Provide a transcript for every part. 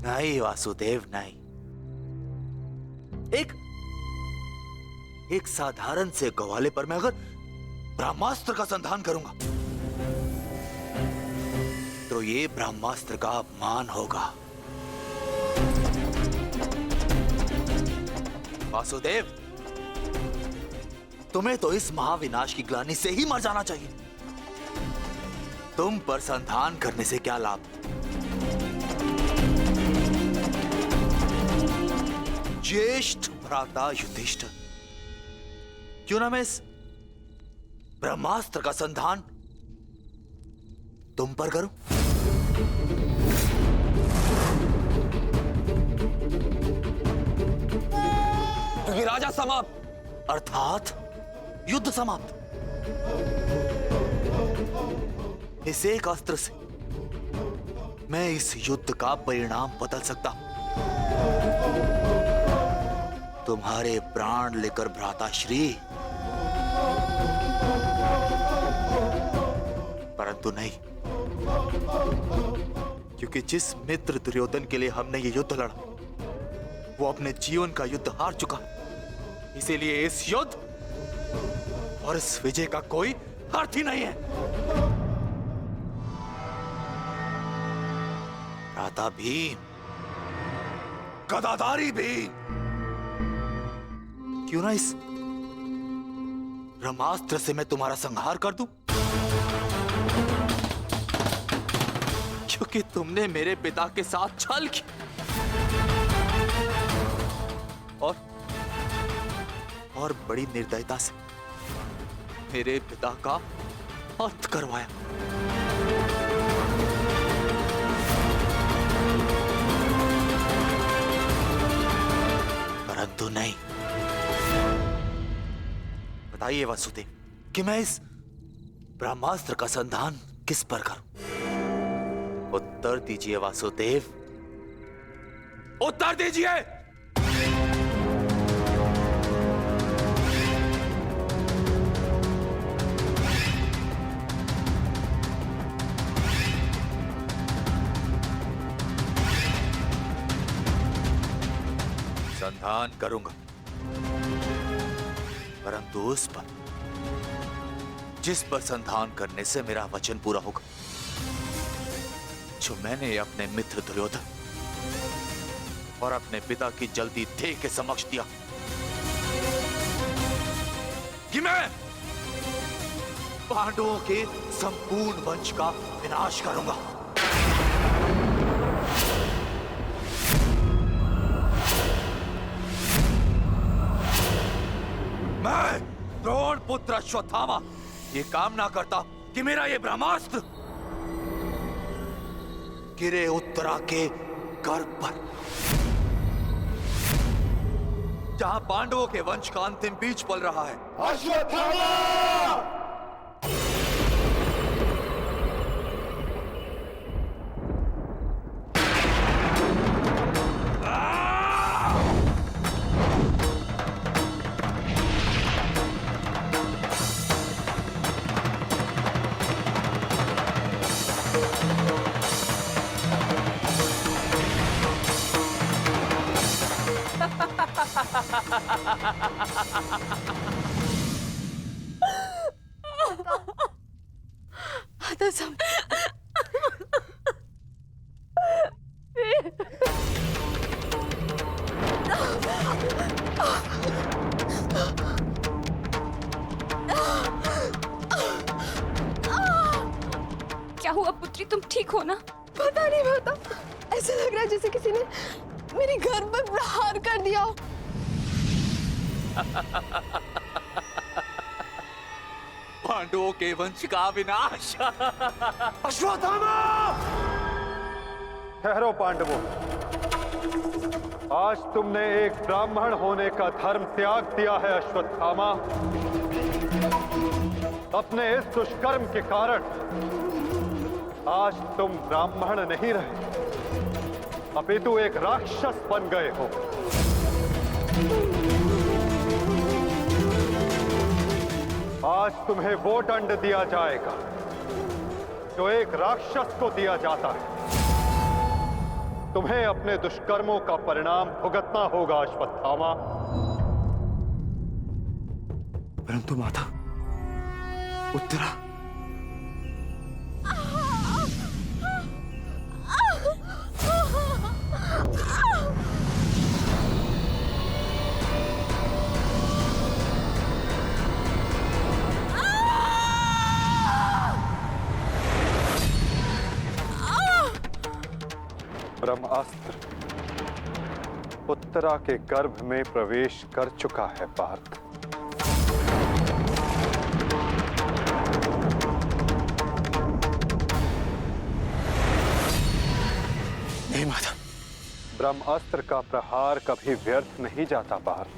नहीं वासुदेव नहीं। एक साधारण से ग्वाले पर मैं अगर ब्रह्मास्त्र का संधान करूंगा तो ये ब्रह्मास्त्र का अपमान होगा। वासुदेव, तुम्हें तो इस महाविनाश की ग्लानि से ही मर जाना चाहिए। तुम पर संधान करने से क्या लाभ? ज्येष्ठ भ्राता युधिष्ठिर, क्यों ना मैं इस ब्रह्मास्त्र का संधान तुम पर करूं? राजा समाप्त, अर्थात युद्ध समाप्त। इस एक अस्त्र से मैं इस युद्ध का परिणाम बदल सकता हूं। तुम्हारे प्राण लेकर भ्राताश्री, परंतु नहीं, क्योंकि जिस मित्र दुर्योधन के लिए हमने ये युद्ध लड़ा वो अपने जीवन का युद्ध हार चुका। इसीलिए इस युद्ध और इस विजय का कोई अर्थ ही नहीं है। भ्राता भीम, गदाधारी भीम, क्यों ना इस ब्रह्मास्त्र से मैं तुम्हारा संहार कर दूं? क्योंकि तुमने मेरे पिता के साथ छल किया और बड़ी निर्दयता से मेरे पिता का अंत करवाया। परंतु नहीं। बताइए वासुदेव कि मैं इस ब्रह्मास्त्र का संधान किस पर करूं? उत्तर दीजिए वासुदेव, उत्तर दीजिए। संधान करूंगा, परंतु उस पर जिस पर संधान करने से मेरा वचन पूरा होगा, जो मैंने अपने मित्र दुर्योधन और अपने पिता की जल्दी देह के समक्ष दिया कि मैं पांडवों के संपूर्ण वंश का विनाश करूंगा। मैं द्रोण पुत्र अश्वत्थामा ये कामना करता कि मेरा ये ब्रह्मास्त्र गिरे उत्तरा के गर्भ पर, जहां पांडवों के वंश का अंतिम बीज पल रहा है। अश्वत्थामा! क्या हुआ पुत्री, तुम ठीक हो ना? पता नहीं माता, ऐसा लग रहा है जैसे किसी ने मेरी गर्भ पर प्रहार कर दिया हो। पांडवों के वंश का विनाश। अश्वत्थामा! ठहरो पांडवों, आज तुमने एक ब्राह्मण होने का धर्म त्याग दिया है। अश्वत्थामा, अपने इस दुष्कर्म के कारण आज तुम ब्राह्मण नहीं रहे, अपितु एक राक्षस बन गए हो। आज तुम्हें वो दंड दिया जाएगा जो एक राक्षस को दिया जाता है। तुम्हें अपने दुष्कर्मों का परिणाम भुगतना होगा अश्वत्थामा। परंतु माता, उत्तरा ब्रह्मास्त्र उत्तरा के गर्भ में प्रवेश कर चुका है पार्थ। नहीं माता, ब्रह्मास्त्र का प्रहार कभी व्यर्थ नहीं जाता पार्थ।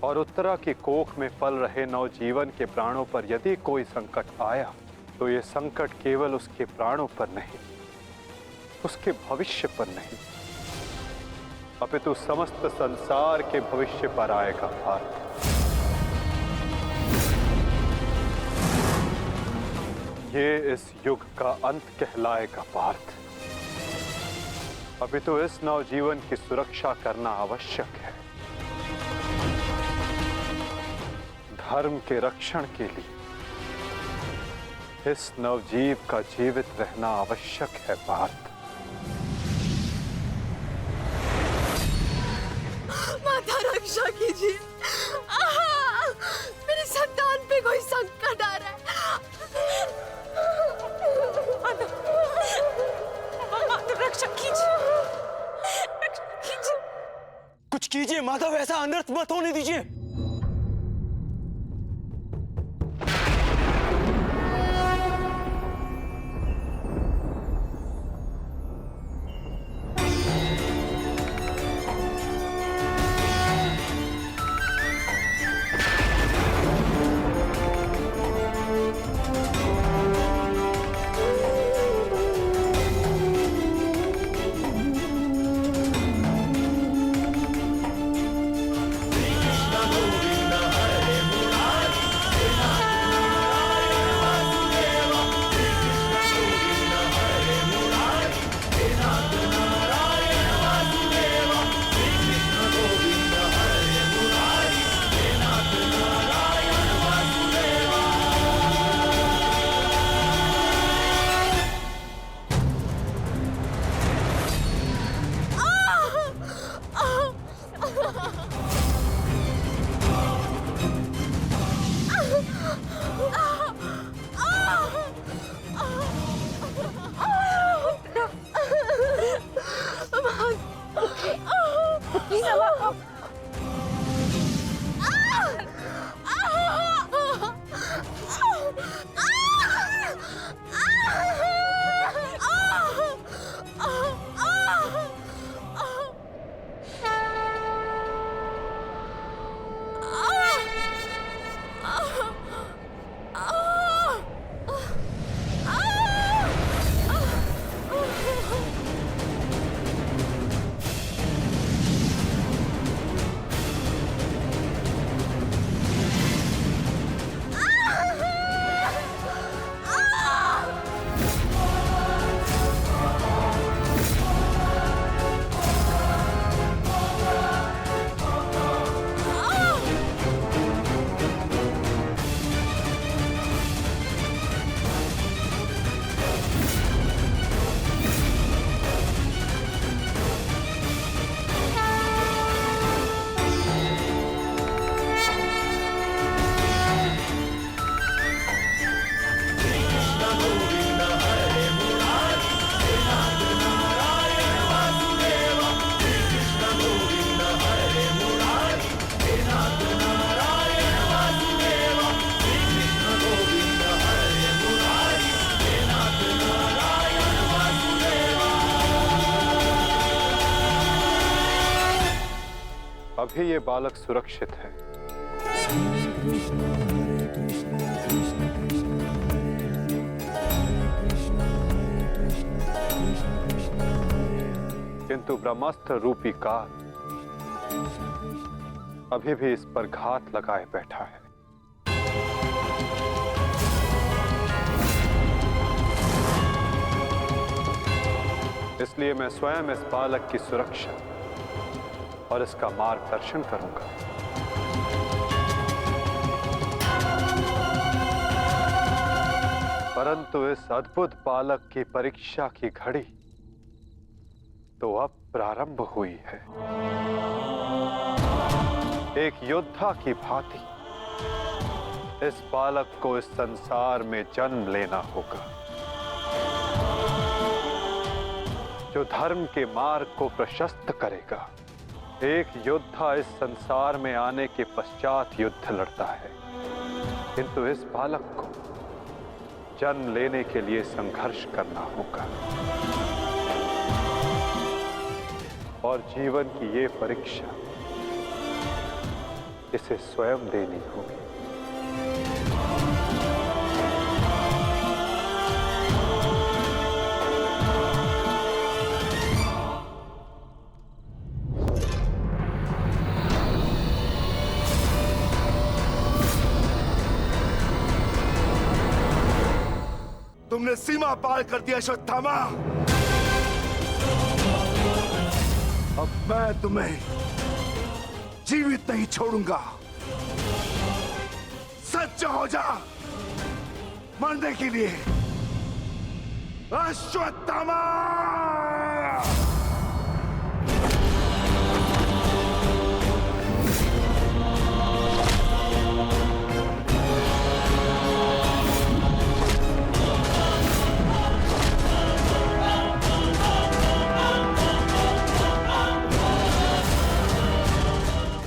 और उत्तरा की कोख में पल रहे नवजीवन के प्राणों पर यदि कोई संकट आया तो ये संकट केवल उसके प्राणों पर नहीं, उसके भविष्य पर नहीं, अपितु समस्त संसार के भविष्य पर आएगा पार्थ। ये इस युग का अंत कहलाएगा पार्थ। अपितु इस नवजीवन की सुरक्षा करना आवश्यक है। धर्म के रक्षण के लिए इस नवजीव का जीवित रहना आवश्यक है पार्थ। माता रक्षा कीजिए, मेरी संतान पे कोई संकट आ रहा है। माता रक्षा कीजिए, रक्षा कीजिए। कुछ कीजिए माता, वैसा अनर्थ मत होने दीजिए। अभी ये बालक सुरक्षित है। किंतु ब्रह्मास्त्र रूपी काल अभी भी इस पर घात लगाए बैठा है। इसलिए मैं स्वयं इस बालक की सुरक्षा और इसका मार्गदर्शन करूंगा। परंतु इस अद्भुत बालक की परीक्षा की घड़ी तो अब प्रारंभ हुई है। एक योद्धा की भांति इस बालक को इस संसार में जन्म लेना होगा, जो धर्म के मार्ग को प्रशस्त करेगा। एक योद्धा इस संसार में आने के पश्चात युद्ध लड़ता है, किंतु इस बालक को जन्म लेने के लिए संघर्ष करना होगा और जीवन की ये परीक्षा इसे स्वयं देनी होगी। तुमने सीमा पार कर दिया अश्वत्थामा। अब मैं तुम्हें जीवित नहीं छोड़ूंगा। सच हो जा मरने के लिए अश्वत्थामा।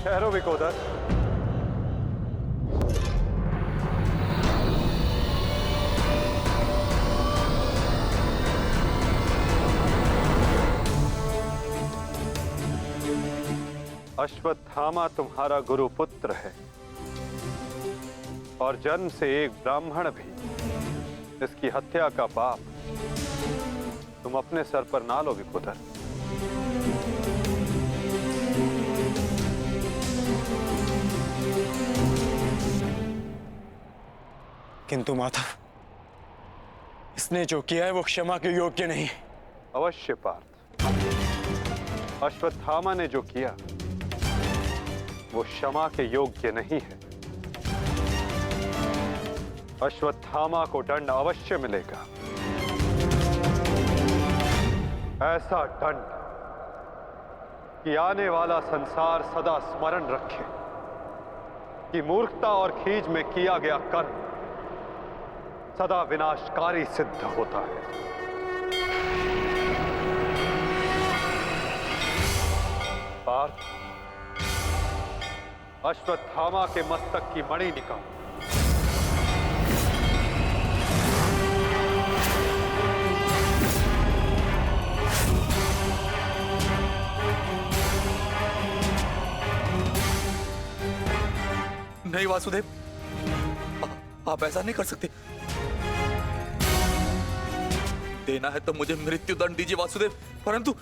ठहरो विकोदर। अश्वत्थामा तुम्हारा गुरुपुत्र है और जन्म से एक ब्राह्मण भी। इसकी हत्या का पाप तुम अपने सर पर ना लो विकोदर। किंतु माता, इसने जो किया है वो क्षमा के योग्य नहीं। अवश्य पार्थ, अश्वत्थामा ने जो किया वो क्षमा के योग्य नहीं है। अश्वत्थामा को दंड अवश्य मिलेगा, ऐसा दंड कि आने वाला संसार सदा स्मरण रखे कि मूर्खता और खीज में किया गया कर्म सदा विनाशकारी सिद्ध होता है। पार्थ, अश्वत्थामा के मस्तक की मणि निकाल। नहीं वासुदेव, आप ऐसा नहीं कर सकते। देना है तो मुझे मृत्युदंड दीजिए वासुदेव, परंतु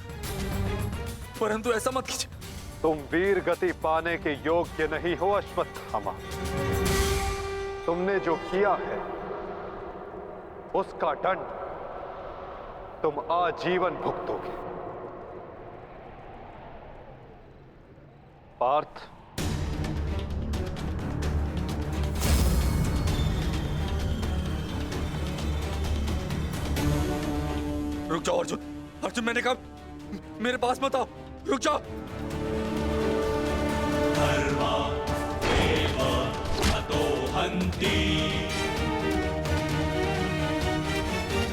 ऐसा मत कीजिए। तुम वीर गति पाने के योग्य नहीं हो अश्वत्थामा। तुमने जो किया है उसका दंड तुम आजीवन भुगतोगे। पार्थ, रुक जाओ अर्जुन। अर्जुन, मैंने कहा मेरे पास मत आओ, रुक जाओ।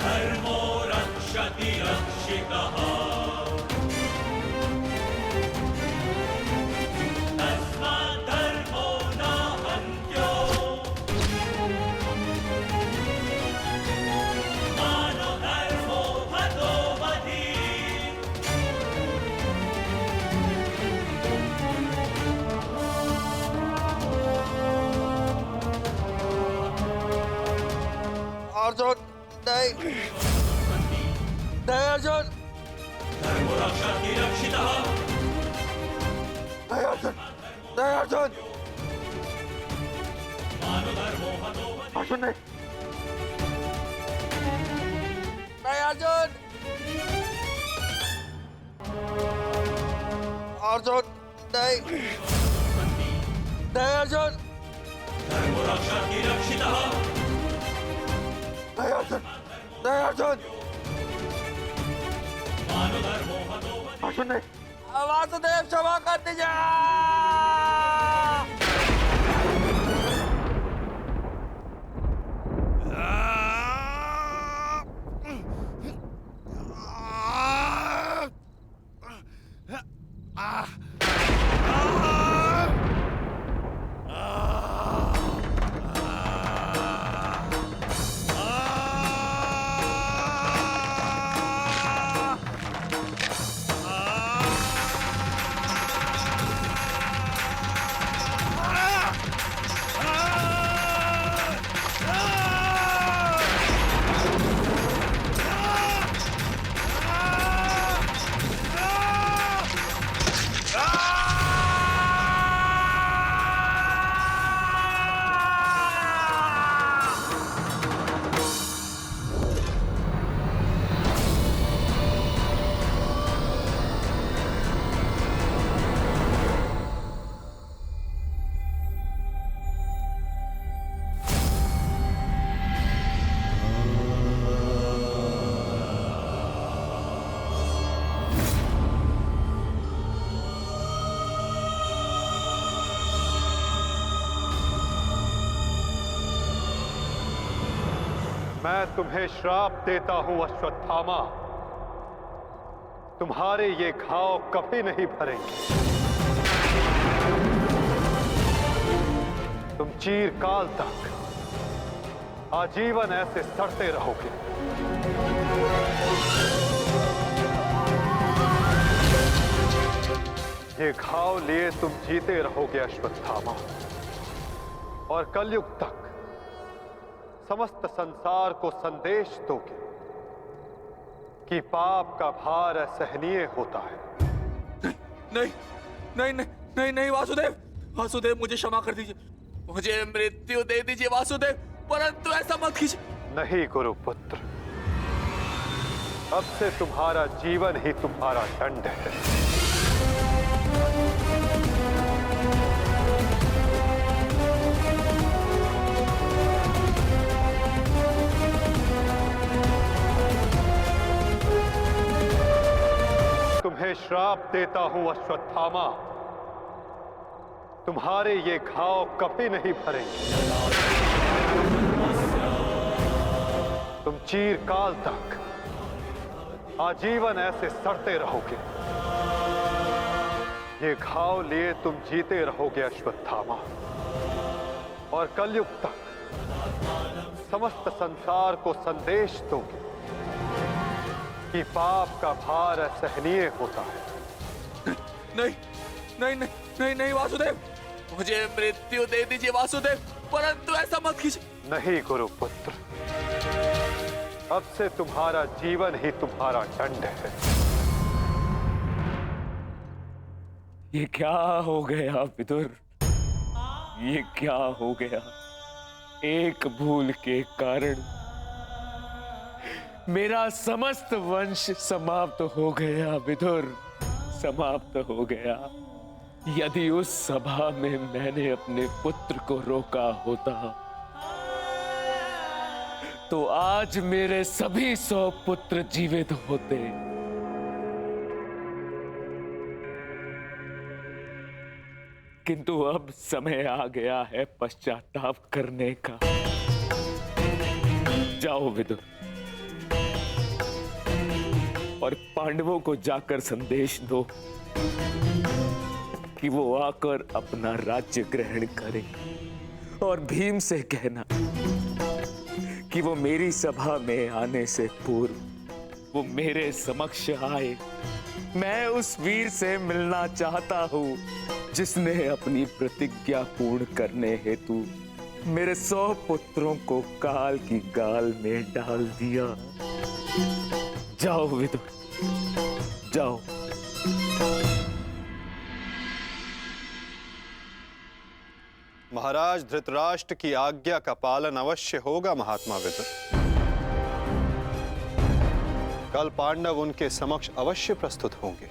धर्मो रक्षति रक्षितः तस्मात् धर्मो न हन्त्यो मानो धर्मो हतो वधि। अर्जुन नहीं, नहीं अर्जुन, धर्मो रक्षति रक्षितः नहीं अर्जुन, नहीं अर्जुन, मानो धर्मो हतो वधि। अर्जुन नहीं, नहीं अर्जुन। अर्जुन नहीं नहीं अर्जुन धर्मरक्षा की रक्षितः नहीं अर्जुन नहीं अर्जुन अर्जुन नहीं वासुदेव क्षमा कर दीजिए मैं तुम्हें श्राप देता हूं अश्वत्थामा, तुम्हारे ये घाव कभी नहीं भरेंगे। तुम चिरकाल तक आजीवन ऐसे सड़ते रहोगे। ये घाव लिए तुम जीते रहोगे अश्वत्थामा, और कलयुग तक समस्त संसार को संदेश दोगे कि पाप का भार असहनीय होता है। नहीं नहीं नहीं नहीं नहीं वासुदेव, वासुदेव मुझे क्षमा कर दीजिए, मुझे मृत्यु दे दीजिए वासुदेव, परंतु ऐसा मत कीजिए। नहीं गुरुपुत्र, अब से तुम्हारा जीवन ही तुम्हारा दंड है। तुम्हें श्राप देता हूं अश्वत्थामा, तुम्हारे ये घाव कभी नहीं भरेंगे। तुम चिरकाल तक आजीवन ऐसे सड़ते रहोगे। ये घाव लिए तुम जीते रहोगे अश्वत्थामा, और कलयुग तक समस्त संसार को संदेश दोगे कि पाप का भार असहनीय होता है। नहीं नहीं नहीं नहीं नहीं वासुदेव, मुझे मृत्यु दे दीजिए वासुदेव, परंतु ऐसा मत कीजिए। नहीं गुरुपुत्र, अब से तुम्हारा जीवन ही तुम्हारा दंड है। ये क्या हो गया विदुर, ये क्या हो गया? एक भूल के कारण मेरा समस्त वंश समाप्त हो गया विदुर, समाप्त हो गया। यदि उस सभा में मैंने अपने पुत्र को रोका होता तो आज मेरे सभी 100 पुत्र जीवित होते। किंतु अब समय आ गया है पश्चाताप करने का। जाओ विदुर, और पांडवों को जाकर संदेश दो कि वो आकर अपना राज्य ग्रहण करें, और भीम से कहना कि वो मेरी सभा में आने से पूर्व वो मेरे समक्ष आए। मैं उस वीर से मिलना चाहता हूं जिसने अपनी प्रतिज्ञा पूर्ण करने हेतु मेरे 100 पुत्रों को काल की गाल में डाल दिया। जाओ विदुर, जाओ। महाराज धृतराष्ट्र की आज्ञा का पालन अवश्य होगा महात्मा विदुर। कल पांडव उनके समक्ष अवश्य प्रस्तुत होंगे।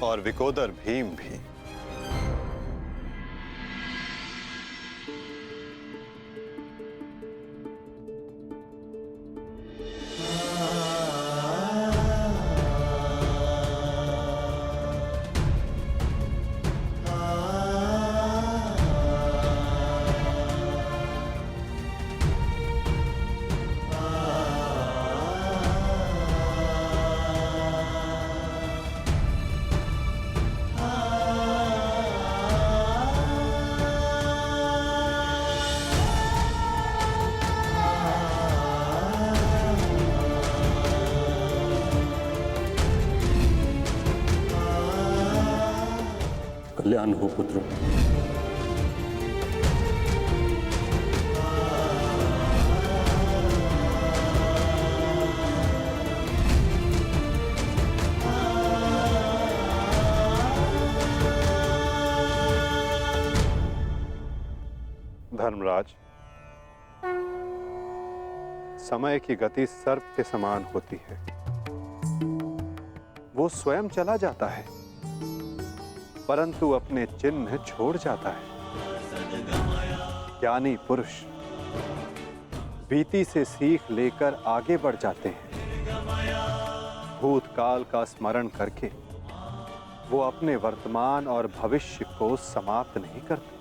और विकोदर भीम भी। कल्याण हो पुत्र। धर्मराज, समय की गति सर्प के समान होती है। वो स्वयं चला जाता है परंतु अपने चिन्ह छोड़ जाता है। ज्ञानी पुरुष बीती से सीख लेकर आगे बढ़ जाते हैं। भूतकाल का स्मरण करके वो अपने वर्तमान और भविष्य को समाप्त नहीं करते।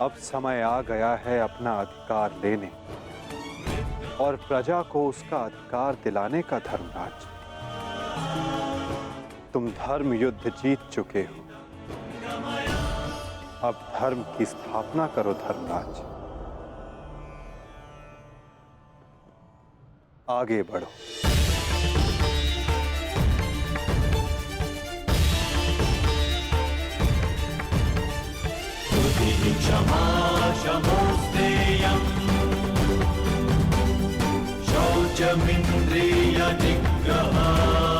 अब समय आ गया है अपना अधिकार लेने और प्रजा को उसका अधिकार दिलाने का। धर्मराज, तुम धर्म युद्ध जीत चुके हो, अब धर्म की स्थापना करो। धर्मराज, आगे बढ़ो। क्षमा शमोस्तेयम् शौचमिन्द्रिय निग्रहः